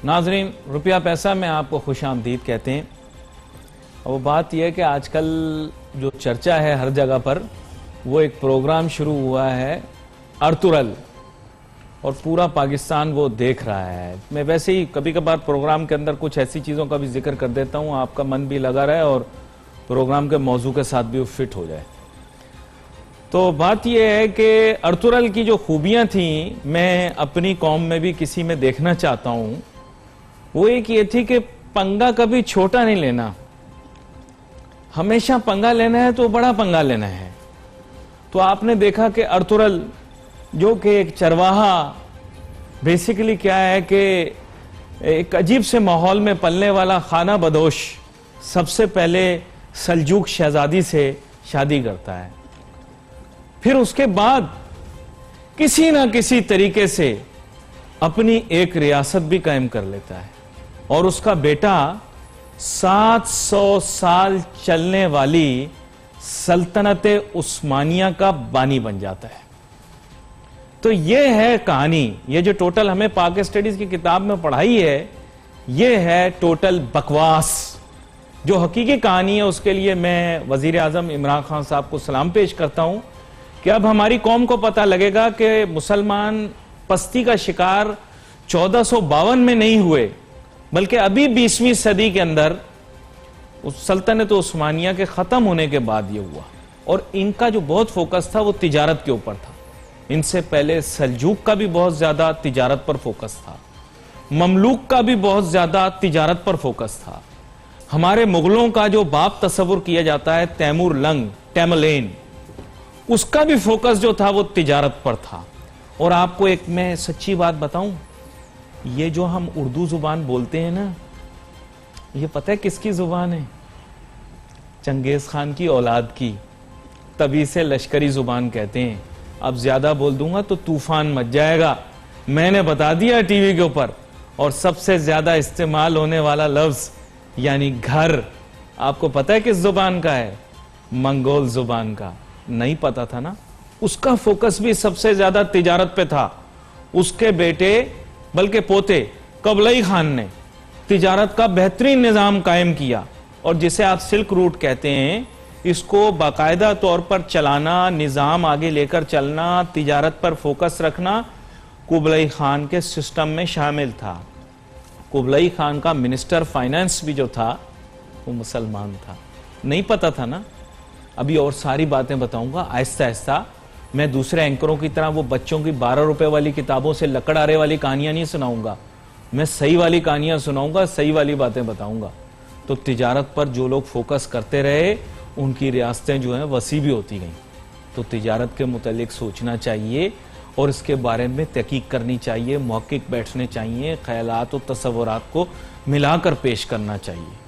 नाजरीन, रुपया पैसा में आपको खुश आमदीद कहते हैं। और वो बात यह है कि आजकल जो चर्चा है हर जगह पर, वो एक प्रोग्राम शुरू हुआ है अर्तुगरुल, और पूरा पाकिस्तान वो देख रहा है। मैं वैसे ही कभी कभार प्रोग्राम के अंदर कुछ ऐसी चीज़ों का भी जिक्र कर देता हूँ, आपका मन भी लगा रहे और प्रोग्राम के मौजू के साथ भी वो फिट हो जाए। तो बात यह है कि अर्तुगरुल की जो खूबियाँ थी, मैं अपनी कौम में भी किसी में देखना चाहता हूँ। वो एक ये थी कि पंगा कभी छोटा नहीं लेना, हमेशा पंगा लेना है तो बड़ा पंगा लेना है। तो आपने देखा कि अर्तुगरुल जो कि एक चरवाहा, बेसिकली क्या है कि एक अजीब से माहौल में पलने वाला खाना बदोश, सबसे पहले सल्जूक शहजादी से शादी करता है, फिर उसके बाद किसी ना किसी तरीके से अपनी एक रियासत भी कायम कर लेता है, और उसका बेटा 700 साल चलने वाली सल्तनत उस्मानिया का बानी बन जाता है। तो ये है कहानी। ये जो टोटल हमें पाक स्टडीज की किताब में पढ़ाई है, ये है टोटल बकवास। जो हकीकी कहानी है उसके लिए मैं वजीर आजम इमरान खान साहब को सलाम पेश करता हूं कि अब हमारी कौम को पता लगेगा कि मुसलमान पस्ती का शिकार 1452 में नहीं हुए, बल्कि अभी 20वीं सदी के अंदर उस सल्तनत उस्मानिया के खत्म होने के बाद ये हुआ। और इनका जो बहुत फोकस था वो तिजारत के ऊपर था। इनसे पहले सल्जूक का भी बहुत ज्यादा तिजारत पर फोकस था, ममलूक का भी बहुत ज्यादा तिजारत पर फोकस था। हमारे मुगलों का जो बाप तस्वुर किया जाता है तैमूर लंग, टैमलेन, उसका भी फोकस जो था वो तिजारत पर था। और आपको एक मैं सच्ची बात बताऊं, ये जो हम उर्दू जुबान बोलते हैं ना, ये पता है किसकी जुबान है? चंगेज खान की औलाद की, तभी से लश्करी जुबान कहते हैं। अब ज्यादा बोल दूंगा तो तूफान मच जाएगा, मैंने बता दिया टीवी के ऊपर। और सबसे ज्यादा इस्तेमाल होने वाला लफ्ज यानी घर, आपको पता है किस जुबान का है? मंगोल जुबान का। नहीं पता था ना? उसका फोकस भी सबसे ज्यादा तिजारत पे था। उसके बेटे बल्कि पोते कुबलई खान ने तिजारत का बेहतरीन निजाम कायम किया, और जिसे आप सिल्क रूट कहते हैं, इसको बाकायदा तौर पर चलाना, निजाम आगे लेकर चलना, तिजारत पर फोकस रखना कुबलई खान के सिस्टम में शामिल था। कुबलई खान का मिनिस्टर फाइनेंस भी जो था वो मुसलमान था। नहीं पता था ना? अभी और सारी बातें बताऊंगा आहिस्ता आहिस्ता। मैं दूसरे एंकरों की तरह वो बच्चों की 12 रुपए वाली किताबों से लकड़ारे वाली कहानियां नहीं सुनाऊंगा, मैं सही वाली कहानियां सुनाऊंगा, सही वाली बातें बताऊंगा। तो तिजारत पर जो लोग फोकस करते रहे, उनकी रियासतें जो हैं वसी भी होती गईं। तो तिजारत के मुतालिक सोचना चाहिए और इसके बारे में तहकीक करनी चाहिए, मुहक्किक बैठने चाहिए, ख्यालात और तसव्वुरात को मिलाकर पेश करना चाहिए।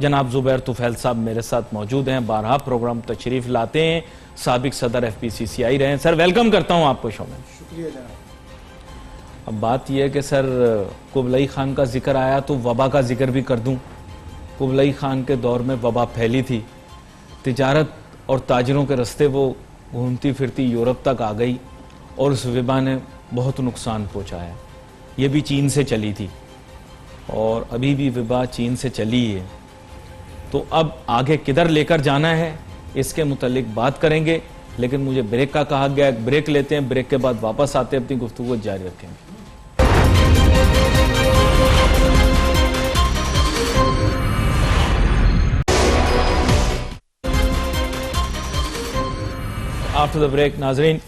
जनाब जुबैर तुफैल साहब मेरे साथ मौजूद हैं, बारहा प्रोग्राम तशरीफ लाते हैं, साबिक सदर FPCCI रहे हैं। सर, वेलकम करता हूं आपको शो में। शुक्रिया जनाब। अब बात यह है कि सर, कुबलई खान का जिक्र आया तो वबा का जिक्र भी कर दूं। कुबलई खान के दौर में वबा फैली थी, तिजारत और ताजरों के रास्ते वो घूमती फिरती यूरोप तक आ गई, और उस वबा ने बहुत नुकसान पहुंचाया। ये भी चीन से चली थी और अभी भी वबा चीन से चली है। तो अब आगे किधर लेकर जाना है इसके मुतालिक बात करेंगे, लेकिन मुझे ब्रेक का कहा गया, ब्रेक लेते हैं, ब्रेक के बाद वापस आते हैं, अपनी गुफ्तगू जारी रखेंगे। आफ्टर द ब्रेक नाजरीन,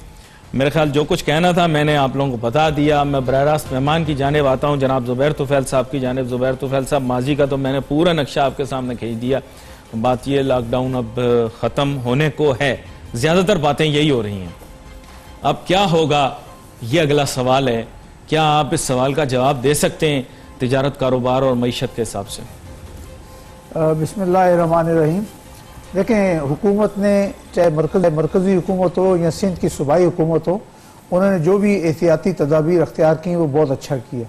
मेरे ख्याल जो कुछ कहना था मैंने आप लोगों को बता दिया। मैं बराह रास्त मेहमान की जानिब आता हूँ, जनाब जुबैर तुफैल साहब की जानिब। जुबैर तुफैल साहब, माजी का तो मैंने पूरा नक्शा आपके सामने खींच दिया। बात ये, लॉकडाउन अब ख़त्म होने को है, ज़्यादातर बातें यही हो रही हैं। अब क्या होगा, ये अगला सवाल है। क्या आप इस सवाल का जवाब दे सकते हैं तिजारत, कारोबार और मईशत के हिसाब से? बिस्मिल्लाहिर्रहमानिर्रहीम। देखें, हुकूमत ने, चाहे मरकज़ी हुकूमत हो या सिंध की सूबाई हुकूमत हो, उन्होंने जो भी एहतियाती तदाबीर अख्तियार की वो बहुत अच्छा किया।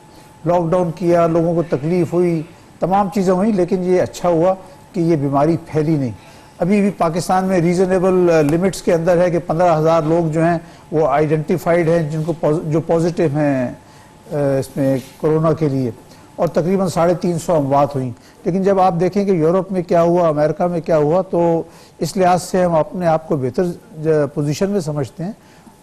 लॉकडाउन किया, लोगों को तकलीफ हुई, तमाम चीज़ें हुई, लेकिन ये अच्छा हुआ कि ये बीमारी फैली नहीं। अभी भी पाकिस्तान में रीज़नेबल लिमिट्स के अंदर है कि 15,000 लोग जो हैं वो आइडेंटिफाइड हैं, जिनको जो पॉजिटिव हैं इसमें कोरोना के लिए। और तकरीबन 350 अमवात हुई। लेकिन जब आप देखें कि यूरोप में क्या हुआ, अमेरिका में क्या हुआ, तो इस लिहाज से हम अपने आप को बेहतर पोजीशन में समझते हैं।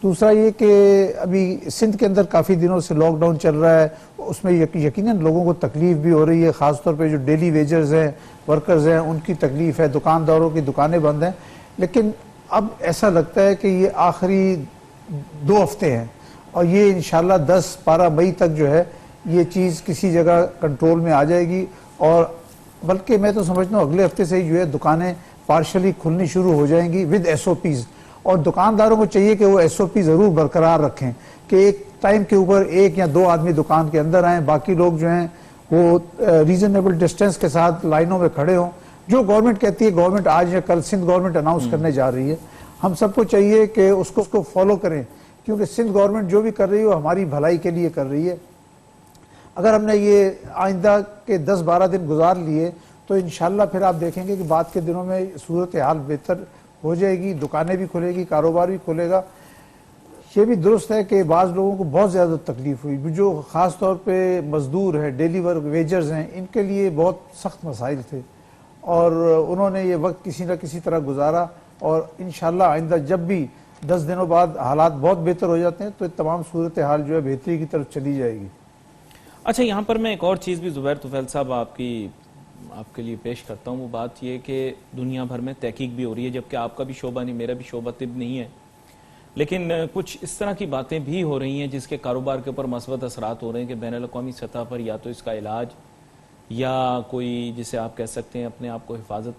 दूसरा ये कि अभी सिंध के अंदर काफ़ी दिनों से लॉकडाउन चल रहा है, उसमें यकीनन लोगों को तकलीफ भी हो रही है, ख़ासतौर पे जो डेली वेजर्स हैं, वर्कर्स हैं, उनकी तकलीफ है, दुकानदारों की दुकानें बंद हैं। लेकिन अब ऐसा लगता है कि ये आखिरी 2 हफ्ते हैं और ये इंशाल्लाह 10-12 मई तक जो है ये चीज़ किसी जगह कंट्रोल में आ जाएगी। और बल्कि मैं तो समझता हूँ अगले हफ्ते से ही जो है दुकानें पार्शली खुलनी शुरू हो जाएंगी विद SOPs। और दुकानदारों को चाहिए कि वो SOP ज़रूर बरकरार रखें कि एक टाइम के ऊपर 1 या 2 आदमी दुकान के अंदर आएँ, बाकी लोग जो हैं वो रीजनेबल डिस्टेंस के साथ लाइनों में खड़े हों। जो गवर्नमेंट कहती है, गवर्नमेंट आज या कल सिंध गवर्नमेंट अनाउंस करने जा रही है, हम सबको चाहिए कि उसको फॉलो करें, क्योंकि सिंध गवर्नमेंट जो भी कर रही है वो हमारी भलाई के लिए कर रही है। अगर हमने ये आइंदा के 10-12 दिन गुजार लिए तो इंशाल्लाह फिर आप देखेंगे कि बाद के दिनों में सूरत हाल बेहतर हो जाएगी, दुकानें भी खुलेगी, कारोबार भी खुलेगा। ये भी दुरुस्त है कि बाज़ लोगों को बहुत ज़्यादा तकलीफ हुई, जो ख़ास तौर पे मज़दूर हैं, डेली वर्क वेजर्स हैं, इनके लिए बहुत सख्त मसाइल थे और उन्होंने ये वक्त किसी न किसी तरह गुजारा। और इंशाल्लाह आइंदा जब भी 10 दिनों बाद हालात बहुत बेहतर हो जाते हैं तो तमाम सूरत हाल जो है बेहतरी की तरफ चली जाएगी। अच्छा, यहाँ पर मैं एक और चीज़ भी ज़ुबैर तुफैल साहब आपके लिए पेश करता हूँ। वो बात ये कि दुनिया भर में तहकीक भी हो रही है, जबकि आपका भी शोबा नहीं, मेरा भी शोबा तिब नहीं है, लेकिन कुछ इस तरह की बातें भी हो रही हैं जिसके कारोबार के ऊपर मस्बत असरात हो रहे हैं कि बैनुल अक़वामी सतह पर या तो इसका इलाज या कोई, जिसे आप कह सकते हैं अपने आप को हिफाजत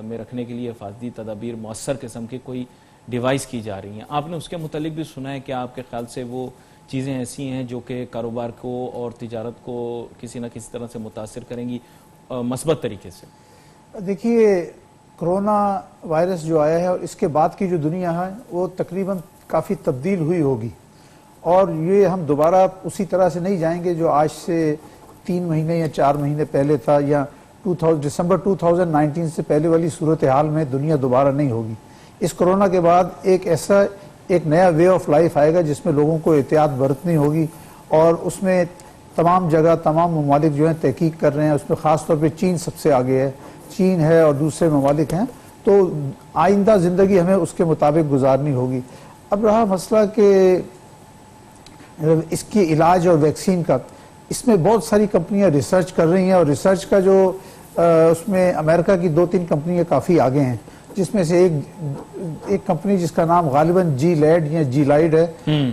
में रखने के लिए हिफाजती तदाबीर मौसर किस्म की कोई डिवाइस की जा रही हैं। आपने उसके मुतालिक भी सुना है कि आपके ख्याल से वो चीज़ें ऐसी हैं जो कि कारोबार को और तिजारत को किसी न किसी तरह से मुतासिर करेंगी मस्बत तरीके से? देखिए, कोरोना वायरस जो आया है और इसके बाद की जो दुनिया है वो तकरीबन काफ़ी तब्दील हुई होगी और ये हम दोबारा उसी तरह से नहीं जाएंगे जो आज से 3 महीने या 4 महीने पहले था, या दिसंबर 2019 से पहले वाली सूरत हाल में दुनिया दोबारा नहीं होगी। इस कोरोना के बाद एक नया वे ऑफ लाइफ आएगा जिसमें लोगों को एहतियात बरतनी होगी और उसमें तमाम जगह तमाम ममालिक जो हैं तहकीक कर रहे हैं। उसमें ख़ास तौर पे चीन सबसे आगे है, चीन है और दूसरे ममालिक हैं। तो आइंदा ज़िंदगी हमें उसके मुताबिक गुजारनी होगी। अब रहा मसला कि इसके इलाज और वैक्सीन का, इसमें बहुत सारी कंपनियां रिसर्च कर रही हैं और रिसर्च का जो उसमें अमेरिका की 2-3 कंपनियां काफ़ी आगे हैं, जिसमें से एक कंपनी जिसका नाम गालिबन Gilead या Gilead है,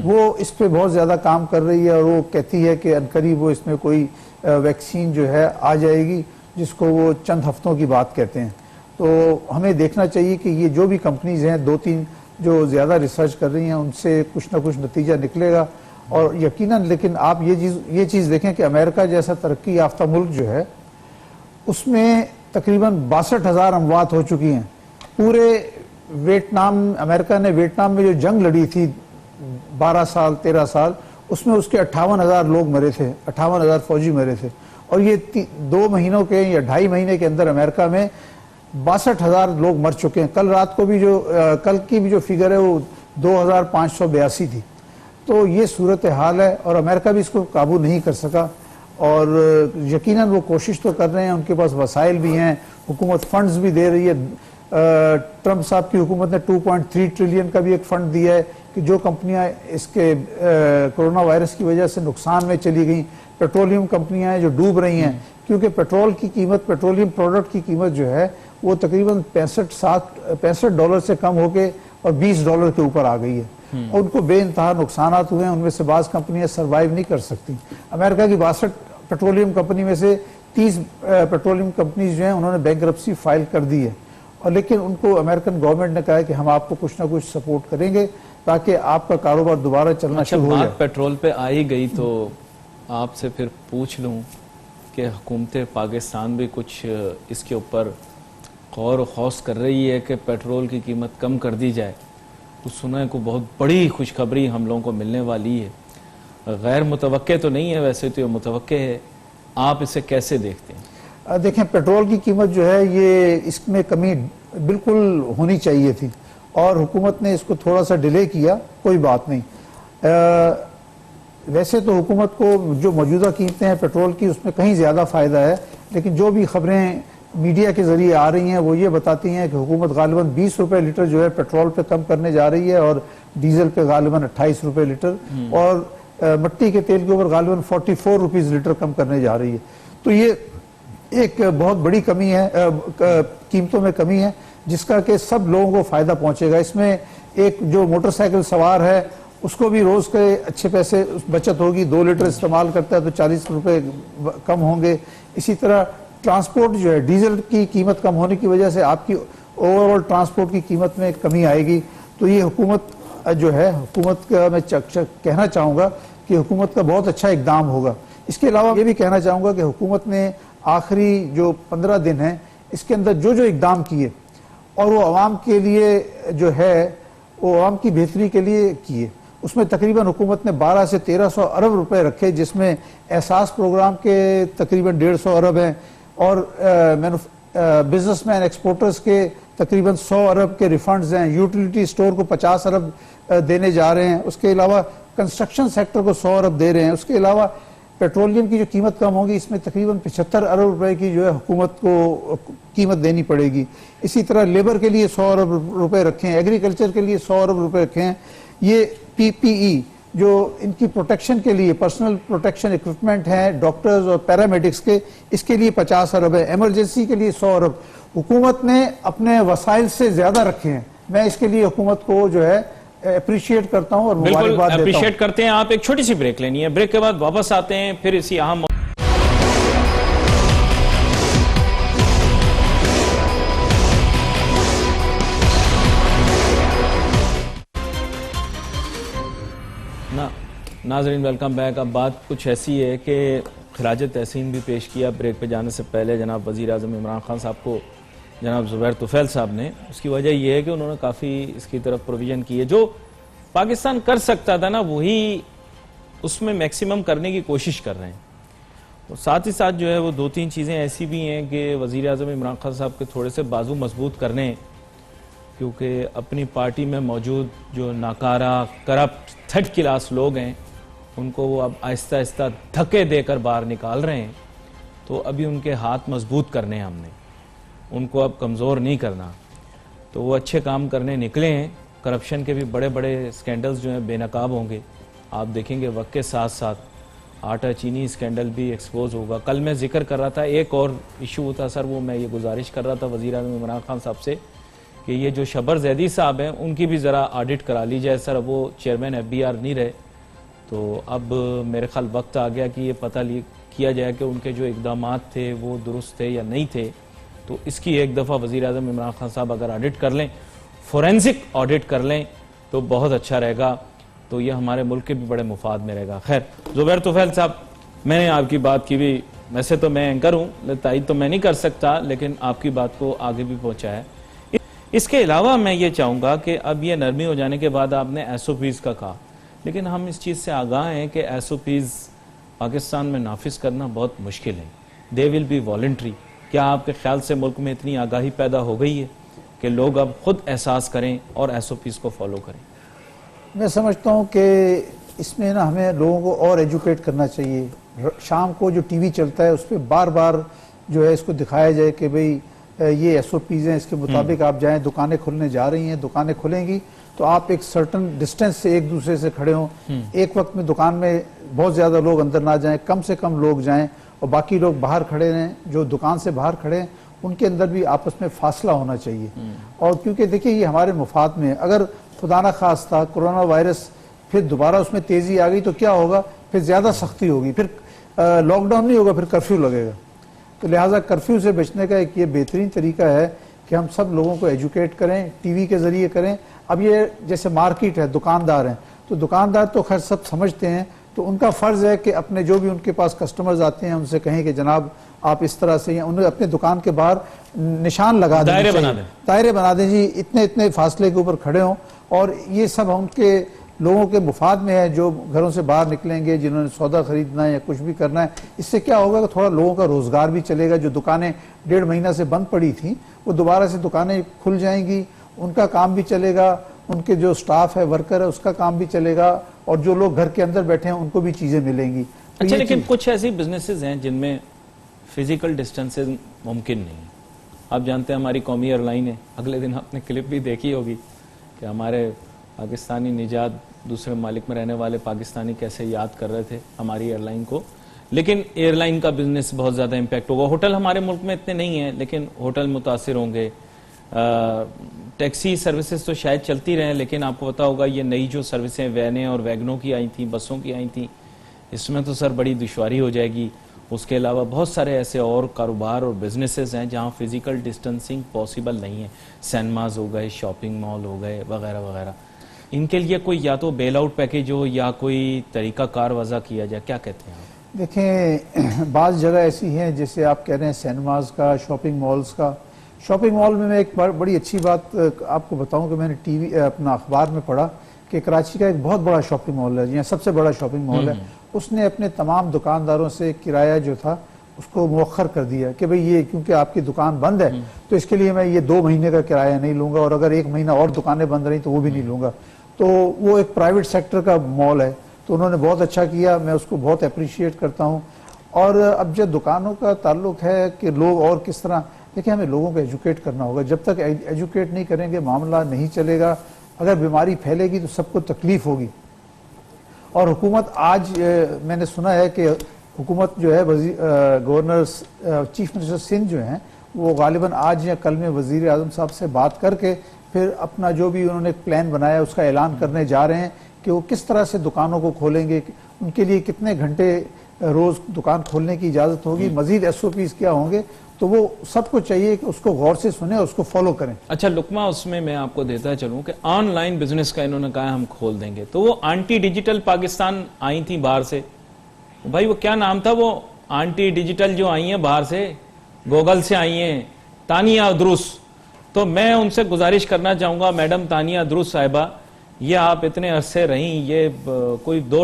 वो इस पे बहुत ज़्यादा काम कर रही है और वो कहती है कि अनकरीब वो इसमें कोई वैक्सीन जो है आ जाएगी, जिसको वो चंद हफ्तों की बात कहते हैं। तो हमें देखना चाहिए कि ये जो भी कंपनीज हैं 2-3 जो ज़्यादा रिसर्च कर रही हैं उनसे कुछ ना कुछ नतीजा निकलेगा और यकीनन। लेकिन आप ये चीज़ देखें कि अमेरिका जैसा तरक्की याफ्ता मुल्क जो है उसमें तकरीबन 62,000 अमवात हो चुकी हैं। पूरे वियतनाम, अमेरिका ने वियतनाम में जो जंग लड़ी थी 12 साल 13 साल, उसमें उसके 58,000 लोग मरे थे, 58,000 फौजी मरे थे। और ये 2 महीनों के या 2.5 महीने के अंदर अमेरिका में 62,000 लोग मर चुके हैं। कल की भी जो फिगर है वो 2,582 थी। तो ये सूरत हाल है और अमेरिका भी इसको काबू नहीं कर सका और यकीनन वो कोशिश तो कर रहे हैं, उनके पास वसाइल भी हैं, हुकूमत फंड्स भी दे रही है। ट्रंप साहब की हुकूमत ने 2.3 ट्रिलियन का भी एक फंड दिया है कि जो कंपनियां इसके कोरोना वायरस की वजह से नुकसान में चली गई, पेट्रोलियम कंपनियां हैं जो डूब रही हैं, क्योंकि पेट्रोल की कीमत, पेट्रोलियम प्रोडक्ट की कीमत जो है वो तकरीबन $65 से कम होके और $20 के ऊपर आ गई है और उनको बेइंतहा नुकसान हुए हैं। उनमें से बाज़ कंपनियां सर्वाइव नहीं कर सकती। अमेरिका की 62 पेट्रोलियम कंपनी में से 30 पेट्रोलियम कंपनीज जो हैं उन्होंने बैंकरप्सी फाइल कर दी है और लेकिन उनको अमेरिकन गवर्नमेंट ने कहा है कि हम आपको कुछ ना कुछ सपोर्ट करेंगे ताकि आपका कारोबार दोबारा चलना शुरू हो जाए। पेट्रोल पे आ ही गई तो आपसे फिर पूछ लूं कि हुकूमत पाकिस्तान भी कुछ इसके ऊपर गौर खौस कर रही है कि पेट्रोल की कीमत कम कर दी जाए। तो सुना को बहुत बड़ी खुशखबरी हम लोगों को मिलने वाली है, गैर मुतवक्के तो नहीं है, वैसे तो ये मुतवक्के है। आप इसे कैसे देखते हैं? देखें, पेट्रोल की कीमत जो है ये इसमें कमी बिल्कुल होनी चाहिए थी और हुकूमत ने इसको थोड़ा सा डिले किया, कोई बात नहीं। वैसे तो हुकूमत को जो मौजूदा कीमतें हैं पेट्रोल की उसमें कहीं ज़्यादा फ़ायदा है, लेकिन जो भी खबरें मीडिया के ज़रिए आ रही हैं वो ये बताती हैं कि हुकूमत गालिबन 20 रुपये लीटर जो है पेट्रोल पे कम करने जा रही है और डीजल पे गालिबन 28 रुपये लीटर और मिट्टी के तेल के ऊपर गालिबन 44 रुपीज़ लीटर कम करने जा रही है। तो ये एक बहुत बड़ी कमी है, कीमतों में कमी है जिसका कि सब लोगों को फ़ायदा पहुँचेगा। इसमें एक जो मोटरसाइकिल सवार है उसको भी रोज़ के अच्छे पैसे बचत होगी, 2 लीटर इस्तेमाल करता है तो 40 रुपये कम होंगे। इसी तरह ट्रांसपोर्ट जो है डीजल की कीमत कम होने की वजह से आपकी ओवरऑल ट्रांसपोर्ट की कीमत में कमी आएगी। तो ये हुकूमत जो है, हुकूमत का मैं कहना चाहूँगा कि हुकूमत का बहुत अच्छा इकदाम होगा। इसके अलावा ये भी कहना चाहूँगा कि हुकूमत ने आखिरी जो 15 दिन हैं इसके अंदर जो जो इकदाम किए और वो आवाम के लिए जो है वो आवाम की बेहतरी के लिए किए, उसमें तकरीबन हुकूमत ने 12 से 1300 अरब रुपए रखे, जिसमें एहसास प्रोग्राम के तकरीबन 150 अरब हैं और बिजनेसमैन एक्सपोर्टर्स के तकरीबन 100 अरब के रिफंड्स हैं। यूटिलिटी स्टोर को 50 अरब देने जा रहे हैं। उसके अलावा कंस्ट्रक्शन सेक्टर को 100 अरब दे रहे हैं। उसके अलावा पेट्रोलियम की जो कीमत कम होगी इसमें तकरीबन 75 अरब रुपए की जो है हुकूमत को कीमत देनी पड़ेगी। इसी तरह लेबर के लिए 100 अरब रुपए रखे हैं, एग्रीकल्चर के लिए 100 अरब रुपए रखे हैं। ये पीपीई जो इनकी प्रोटेक्शन के लिए पर्सनल प्रोटेक्शन इक्विपमेंट है डॉक्टर्स और पैरामेडिक्स के, इसके लिए 50 अरब है। इमरजेंसी के लिए 100 अरब हुकूमत ने अपने वसाइल से ज्यादा रखे हैं। मैं इसके लिए हुकूमत को जो है अप्रिशिएट करता हूं और मुबारकबाद देता हूं। अप्रिशिएट करते हैं। आप एक छोटी सी ब्रेक लेनी है, ब्रेक के बाद वापस आते हैं फिर इसी अहम नाजरीन वेलकम बैक। अब बात कुछ ऐसी है कि खराज तहसीन भी पेश किया ब्रेक पे जाने से पहले जनाब वज़ीर आज़म इमरान खान साहब को जनाब ज़ुबैर तुफ़ैल साहब ने। उसकी वजह यह है कि उन्होंने काफ़ी इसकी तरफ प्रोविज़न की है। जो पाकिस्तान कर सकता था ना वही उसमें मैक्सिमम करने की कोशिश कर रहे हैं। और साथ ही साथ जो है वो 2-3 चीज़ें ऐसी भी हैं कि वज़ीर आज़म इमरान खान साहब के थोड़े से बाजू मजबूत करने, क्योंकि अपनी पार्टी में मौजूद जो नाकारा करप्ट थर्ड क्लास लोग हैं उनको वो अब आहिस्ता आहिस्ता धक्के देकर बाहर निकाल रहे हैं। तो अभी उनके हाथ मजबूत करने हैं हमने, उनको अब कमज़ोर नहीं करना। तो वो अच्छे काम करने निकले हैं। करप्शन के भी बड़े बड़े स्कैंडल्स जो हैं बेनकाब होंगे, आप देखेंगे वक्त के साथ साथ आटा चीनी स्कैंडल भी एक्सपोज होगा। कल मैं जिक्र कर रहा था एक और इशू होता सर, वो मैं ये गुजारिश कर रहा था वज़ीर आज़म इमरान खान साहब से कि ये जो शबर जैदी साहब हैं उनकी भी ज़रा ऑडिट करा ली जाए। सर वो चेयरमैन FBR नहीं रहे, तो अब मेरे ख्याल वक्त आ गया कि ये पता किया जाए कि उनके जो इकदाम थे वो दुरुस्त थे या नहीं थे। तो इसकी एक दफ़ा वज़ीर आज़म इमरान खान साहब अगर ऑडिट कर लें, फोरेंसिक ऑडिट कर लें तो बहुत अच्छा रहेगा। तो ये हमारे मुल्क के भी बड़े मुफाद में रहेगा। खैर ज़ुबैर तुफ़ैल साहब, मैंने आपकी बात की भी, वैसे तो मैं एंकर हूँ, तायद तो मैं नहीं कर सकता, लेकिन आपकी बात को आगे भी पहुँचा है। इसके अलावा मैं ये चाहूँगा कि अब ये नरमी हो जाने के बाद आपने SOPs का कहा, लेकिन हम इस चीज़ से आगाह हैं कि SOPs पाकिस्तान में नाफिज करना बहुत मुश्किल है। They will be voluntary. क्या आपके ख्याल से मुल्क में इतनी आगाही पैदा हो गई है कि लोग अब खुद एहसास करें और SOPs को फॉलो करें? मैं समझता हूँ कि इसमें ना हमें लोगों को और एजुकेट करना चाहिए। शाम को जो TV चलता है उस पर बार बार जो है इसको दिखाया जाए कि भाई ये SOPs हैं, इसके मुताबिक आप जाएं। दुकानें खुलने जा रही हैं, दुकानें खुलेंगी तो आप एक सर्टन डिस्टेंस से एक दूसरे से खड़े हों। एक वक्त में दुकान में बहुत ज़्यादा लोग अंदर ना जाएं, कम से कम लोग जाएं और बाकी लोग बाहर खड़े रहें। जो दुकान से बाहर खड़े हैं उनके अंदर भी आपस में फासला होना चाहिए। और क्योंकि देखिए ये हमारे मुफाद में है। अगर खुदा न खास्ता कोरोना वायरस फिर दोबारा उसमें तेज़ी आ गई तो क्या होगा? फिर ज़्यादा सख्ती होगी, फिर लॉकडाउन नहीं होगा, फिर कर्फ्यू लगेगा। तो लिहाजा कर्फ्यू से बचने का एक ये बेहतरीन तरीका है कि हम सब लोगों को एजुकेट करें, TV के ज़रिए करें। अब ये जैसे मार्केट है, दुकानदार हैं, तो दुकानदार तो खैर सब समझते हैं, तो उनका फ़र्ज़ है कि अपने जो भी उनके पास कस्टमर्स आते हैं उनसे कहें कि जनाब आप इस तरह से, उन्हें अपने दुकान के बाहर निशान लगा दें, दायरे बना दें जी, इतने इतने फासले के ऊपर खड़े हों। और ये सब उनके लोगों के मुफाद में है जो घरों से बाहर निकलेंगे, जिन्होंने सौदा खरीदना है या कुछ भी करना है। इससे क्या होगा कि थोड़ा लोगों का रोज़गार भी चलेगा। जो दुकानें 1.5 महीना से बंद पड़ी थी वो दोबारा से दुकानें खुल जाएंगी, उनका काम भी चलेगा, उनके जो स्टाफ है, वर्कर है, उसका काम भी चलेगा और जो लोग घर के अंदर बैठे हैं उनको भी चीजें मिलेंगी। तो अच्छा, ये लेकिन चीज- कुछ ऐसी बिजनेसेस हैं जिनमें फिजिकल डिस्टेंसिंग मुमकिन नहीं है। आप जानते हैं हमारी कौमी एयरलाइन है, अगले दिन आपने क्लिप भी देखी होगी कि हमारे पाकिस्तानी निजात दूसरे मालिक में रहने वाले पाकिस्तानी कैसे याद कर रहे थे हमारी एयरलाइन को। लेकिन एयरलाइन का बिजनेस बहुत ज़्यादा इम्पैक्ट होगा। होटल हमारे मुल्क में इतने नहीं हैं, लेकिन होटल मुतासिर होंगे। टैक्सी सर्विसेज तो शायद चलती रहें, लेकिन आपको पता होगा ये नई जो सर्विसें वैनें और वैगनों की आई थी, बसों की आई थी, इसमें तो सर बड़ी दुश्वारी हो जाएगी। उसके अलावा बहुत सारे ऐसे और कारोबार और बिजनेसेस हैं जहां फिजिकल डिस्टेंसिंग पॉसिबल नहीं है। सिनेमाज हो गए, शॉपिंग मॉल हो गए, वगैरह वगैरह। इनके लिए कोई या तो बेल आउट पैकेज हो या कोई तरीका कार वजह किया जाए, क्या कहते हैं आप? देखें, बाज़ जगह ऐसी हैं जैसे आप कह रहे हैं सिनेमाज का, शॉपिंग मॉल्स का। शॉपिंग मॉल में मैं एक बड़ी अच्छी बात आपको बताऊं कि मैंने टीवी अपना अखबार में पढ़ा कि कराची का एक बहुत बड़ा शॉपिंग मॉल है, यहाँ सबसे बड़ा शॉपिंग मॉल है, उसने अपने तमाम दुकानदारों से किराया जो था उसको मुअख्खर कर दिया कि भाई ये क्योंकि आपकी दुकान बंद है तो इसके लिए मैं ये 2 महीने का किराया नहीं लूंगा, और अगर 1 महीना और दुकानें बंद रही तो वो भी नहीं लूंगा। तो वो एक प्राइवेट सेक्टर का मॉल है, तो उन्होंने बहुत अच्छा किया, मैं उसको बहुत अप्रिशिएट करता हूँ। और अब जब दुकानों का ताल्लुक है कि लोग और किस तरह, देखिए हमें लोगों को एजुकेट करना होगा। जब तक एजुकेट नहीं करेंगे मामला नहीं चलेगा। अगर बीमारी फैलेगी तो सबको तकलीफ होगी। और हुकूमत आज मैंने सुना है कि हुकूमत जो है गवर्नर चीफ मिनिस्टर सिंध जो हैं वो गालिबन आज या कल में वजीर आजम साहब से बात करके फिर अपना जो भी उन्होंने प्लान बनाया उसका ऐलान करने जा रहे हैं कि वो किस तरह से दुकानों को खोलेंगे, उनके लिए कितने घंटे रोज दुकान खोलने की इजाजत होगी, मजीद SOPs क्या होंगे। तो वो सबको चाहिए कि उसको गौर से सुने और उसको फॉलो करें। अच्छा लुकमा, उसमें मैं आपको देता चलूं कि ऑनलाइन बिजनेस का इन्होंने कहा हम खोल देंगे, तो वो आंटी डिजिटल पाकिस्तान आई थी बाहर से, भाई वो क्या नाम था, वो आंटी डिजिटल जो आई हैं बाहर से, गूगल से आई हैं, तानिया दुरुस। तो मैं उनसे गुजारिश करना चाहूंगा, मैडम तानिया दुरुस साहिबा, ये आप इतने अरसे रहीं, ये कोई दो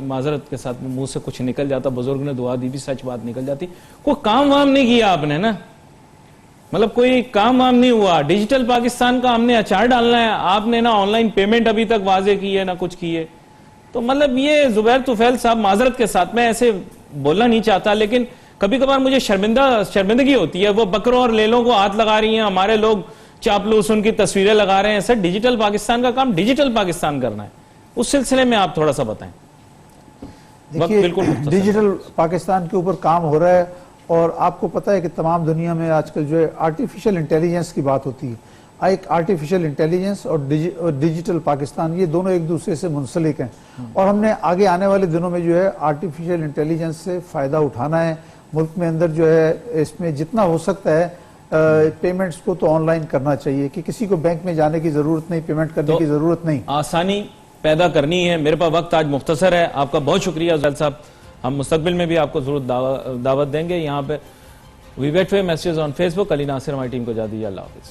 माजरत के साथ मुंह से कुछ निकल जाता, बुजुर्ग ने दुआ दी भी सच बात निकल जाती, कोई काम वाम नहीं किया आपने ना, मतलब कोई काम वाम नहीं हुआ। डिजिटल पाकिस्तान का हमने अचार डालना है, आपने ना ऑनलाइन पेमेंट अभी तक वाजे की है ना कुछ की है। तो मतलब ये जुबैर तुफैल साहब, माजरत के साथ मैं ऐसे बोलना नहीं चाहता, लेकिन कभी कभार मुझे शर्मिंदगी होती है। वो बकरों और लेलों को हाथ लगा रही हैं, हमारे लोग चापलूस उनकी तस्वीरें लगा रहे हैं। सर डिजिटल पाकिस्तान का काम डिजिटल पाकिस्तान करना है, उस सिलसिले में आप थोड़ा सा बताएं। देखिए, बिल्कुल डिजिटल पाकिस्तान के ऊपर काम हो रहा है, और आपको पता है कि तमाम दुनिया में आजकल जो है आर्टिफिशियल इंटेलिजेंस की बात होती है। एक आर्टिफिशियल इंटेलिजेंस और डिजिटल पाकिस्तान, ये दोनों एक दूसरे से मुंसलिक हैं, और हमने आगे आने वाले दिनों में जो है आर्टिफिशियल इंटेलिजेंस से फ़ायदा उठाना है। मुल्क में अंदर जो है इसमें जितना हो सकता है पेमेंट्स को तो ऑनलाइन करना चाहिए, कि किसी को बैंक में जाने की ज़रूरत नहीं, पेमेंट करने की ज़रूरत नहीं, आसानी पैदा करनी है। मेरे पास वक्त आज मुख्तसर है, आपका बहुत शुक्रिया जुबैर साहब, हम मुस्तकबिल में भी आपको जरूर दावत देंगे। यहाँ पे we wait for messages on Facebook. Ali Nasir हमारी टीम को जा दीजिए, अल्लाह हाफिज़।